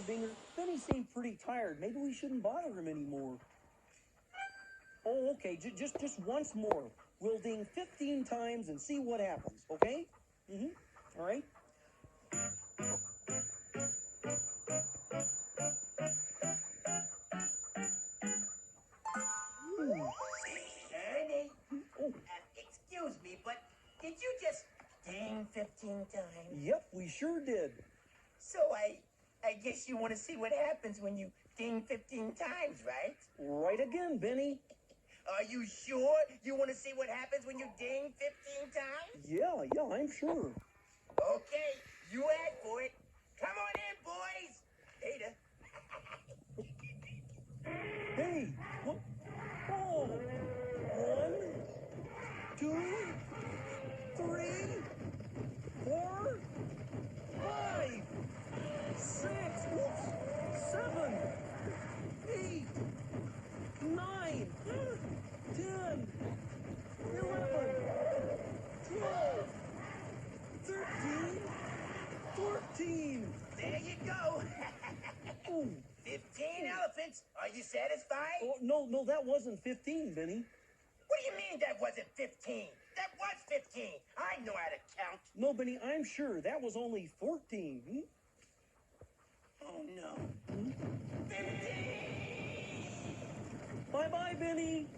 Binger. Benny seemed pretty tired. Maybe we shouldn't bother him anymore. Oh, okay. Just once more. We'll ding 15 times and see what happens, okay? All right. Ernie, excuse me, but did you just ding 15 times? Yep, we sure did. So I guess you want to see what happens when you ding 15 times, right? Right again, Benny. Are you sure you want to see what happens when you ding 15 times? Yeah, I'm sure. Okay, you ask for it. Come on in, boys. Later. Hey, what? Oh, 1, 2, 3, 4, 5, 6, 7, 8, 9, 10, 11, 12, 13, 14. There you go. Oh, 15 elephants. Are you satisfied? oh, no, that wasn't 15, Benny. What do you mean that wasn't 15? That was 15. I know how to count. No, Benny, I'm sure that was only 14. Oh, no. 15! Bye-bye, Benny.